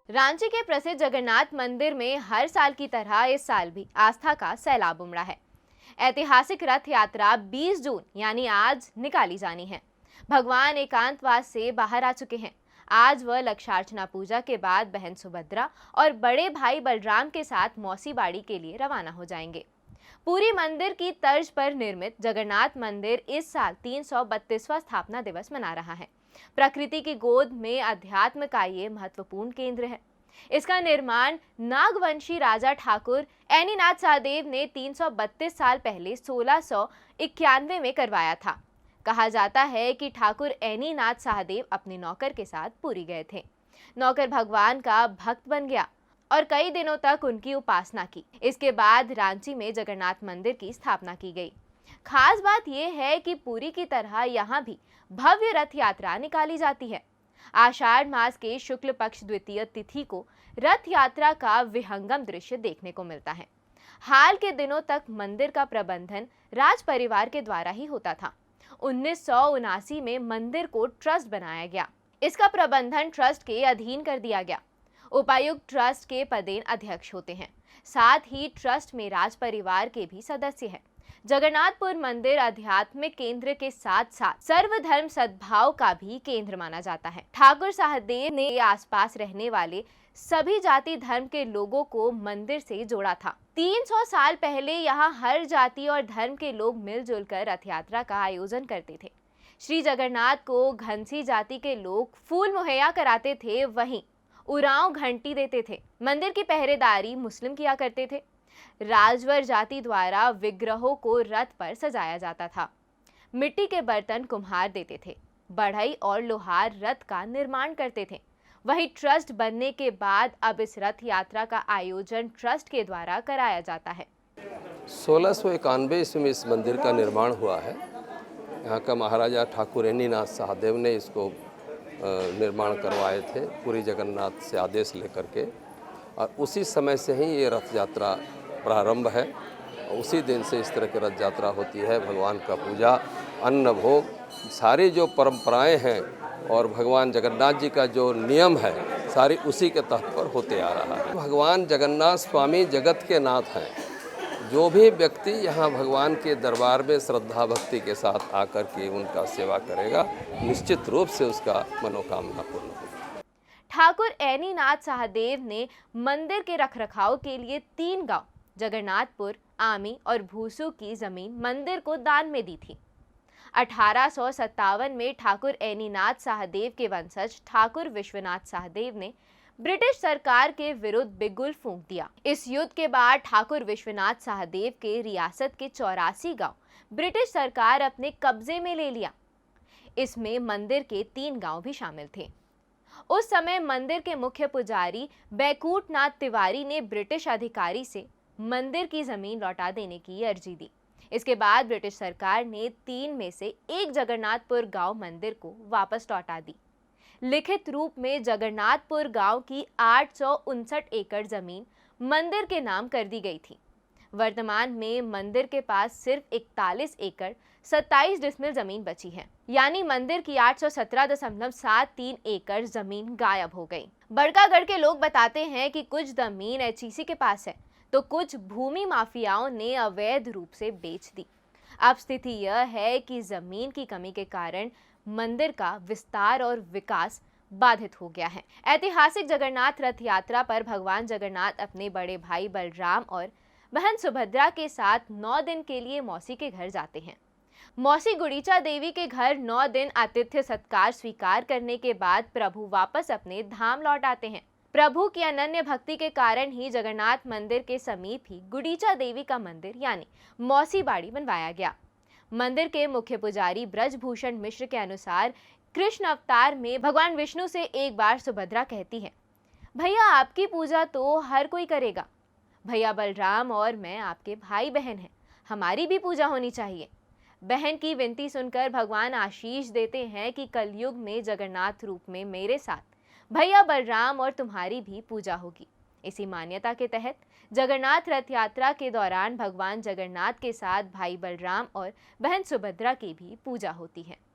रांची के प्रसिद्ध जगन्नाथ मंदिर में हर साल की तरह इस साल भी आस्था का सैलाब उमड़ा है। ऐतिहासिक रथ यात्रा 20 जून यानी आज निकाली जानी है। भगवान एकांतवास से बाहर आ चुके हैं। आज वह लक्षार्चना पूजा के बाद बहन सुभद्रा और बड़े भाई बलराम के साथ मौसी बाड़ी के लिए रवाना हो जाएंगे। पूरी मंदिर की तर्ज पर निर्मित जगन्नाथ मंदिर इस साल 332वां स्थापना दिवस मना रहा है। प्रकृति की गोद में अध्यात्म का ये महत्वपूर्ण केंद्र है। इसका निर्माण नागवंशी राजा ठाकुर ऐनीनाथ सहदेव ने 332 साल पहले 1691 में करवाया था। कहा जाता है कि ठाकुर ऐनीनाथ सहदेव अपने नौकर के साथ पुरी गए थे। नौकर भगवान का भक्त बन गया और कई दिनों तक उनकी उपासना की। इसके बाद रांची में जगन्नाथ मंदिर की स्थापना की गई। खास बात यह है कि पुरी की तरह यहाँ भी भव्य रथ यात्रा निकाली जाती है। आषाढ़ मास के शुक्ल पक्ष द्वितीय तिथि को रथ यात्रा का विहंगम दृश्य देखने को मिलता है। हाल के दिनों तक मंदिर का प्रबंधन राज परिवार के द्वारा ही होता था। 1979 में मंदिर को ट्रस्ट बनाया गया। इसका प्रबंधन ट्रस्ट के अधीन कर दिया गया। उपायुक्त ट्रस्ट के पदेन अध्यक्ष होते हैं। साथ ही ट्रस्ट में राज परिवार के भी सदस्य हैं। जगन्नाथपुर मंदिर आध्यात्मिक केंद्र के साथ साथ सर्वधर्म सद्भाव का भी केंद्र माना जाता है। ठाकुर सहदेव ने आसपास रहने वाले सभी जाति धर्म के लोगों को मंदिर से जोड़ा था। 300 साल पहले यहाँ हर जाति और धर्म के लोग मिलजुल कर रथ यात्रा का आयोजन करते थे। श्री जगन्नाथ को घनसी जाति के लोग फूल मुहैया कराते थे, वहीं उरांव घंटी देते थे। मंदिर की पहरेदारी मुस्लिम किया करते थे। राजवर जाति द्वारा विग्रहों को रथ पर सजाया जाता था। मिट्टी के बर्तन कुम्हार देते थे। बढ़ई और लोहार रथ का निर्माण करते थे। वहीं ट्रस्ट बनने के बाद अब इस रथ यात्रा का आयोजन ट्रस्ट के द्वारा कराया जाता है। 1691 ईस्वी में इस मंदिर का निर्माण हुआ है। यहाँ का महाराजा ठाकुर ऐनीनाथ सहदेव ने इसको निर्माण करवाए थे, पूरी जगन्नाथ से आदेश लेकर के, और उसी समय से ही ये रथ यात्रा प्रारंभ है। उसी दिन से इस तरह की रथ यात्रा होती है। भगवान का पूजा, अन्न भोग, सारी जो परंपराएं हैं और भगवान जगन्नाथ जी का जो नियम है, सारी उसी के तहत पर होते आ रहा है। भगवान जगन्नाथ स्वामी जगत के नाथ हैं। जो भी व्यक्ति यहाँ भगवान के दरबार में श्रद्धा भक्ति के साथ आकर के उनका सेवा करेगा, निश्चित रूप से उसका मनोकामना पूर्ण होगी। ठाकुर ऐनीनाथ सहदेव ने मंदिर के रखरखाव के लिए 3 गांव जगन्नाथपुर, आमी और भूसू की जमीन मंदिर को दान में दी थी। 1857 में ठाकुर ऐनीनाथ सहदेव के वंशज ठाकुर विश्वनाथ सहदेव ने ब्रिटिश सरकार के विरुद्ध बिगुल फूंक दिया। इस युद्ध के बाद ठाकुर विश्वनाथ सहदेव के रियासत के 84 गांव ब्रिटिश सरकार अपने कब्जे में ले लिया। इसमें मंदिर के 3 गांव भी शामिल थे। उस समय मंदिर के मुख्य पुजारी बैकुंठनाथ तिवारी ने ब्रिटिश अधिकारी से मंदिर की जमीन लौटा देने की अर्जी दी। इसके बाद ब्रिटिश सरकार ने 3 में से 1 जगन्नाथपुर गांव मंदिर को वापस लौटा दी। लिखित रूप में जगन्नाथपुर गांव की 859 एकड़ जमीन मंदिर के नाम कर दी गई थी। वर्तमान में मंदिर के पास सिर्फ 41 एकड़ 27 डिसमिल जमीन बची है, यानी मंदिर की 817.73 एकड़ जमीन गायब हो गई। बड़कागढ़ के लोग बताते हैं कि कुछ जमीन एचईसी के पास है तो कुछ भूमि माफियाओं ने अवैध रूप से बेच दी। अब स्थिति यह है कि जमीन की कमी के कारण मंदिर का विस्तार और विकास बाधित हो गया है। ऐतिहासिक जगन्नाथ रथ यात्रा पर भगवान जगन्नाथ अपने बड़े भाई बलराम और बहन सुभद्रा के साथ 9 दिन के लिए मौसी के घर जाते हैं। मौसी गुड़ीचा देवी के घर 9 दिन आतिथ्य सत्कार स्वीकार करने के बाद प्रभु वापस अपने धाम लौट आते हैं। प्रभु की अनन्य भक्ति के कारण ही जगन्नाथ मंदिर के समीप ही गुड़ीचा देवी का मंदिर यानी मौसी बाड़ी बनवाया गया। मंदिर के मुख्य पुजारी ब्रजभूषण मिश्र के अनुसार कृष्ण अवतार में भगवान विष्णु से एक बार सुभद्रा कहती है, भैया आपकी पूजा तो हर कोई करेगा। भैया बलराम और मैं आपके भाई बहन हैं, हमारी भी पूजा होनी चाहिए। बहन की विनती सुनकर भगवान आशीष देते हैं कि कलयुग में जगन्नाथ रूप में मेरे साथ भैया बलराम और तुम्हारी भी पूजा होगी। इसी मान्यता के तहत जगन्नाथ रथ यात्रा के दौरान भगवान जगन्नाथ के साथ भाई बलराम और बहन सुभद्रा की भी पूजा होती है।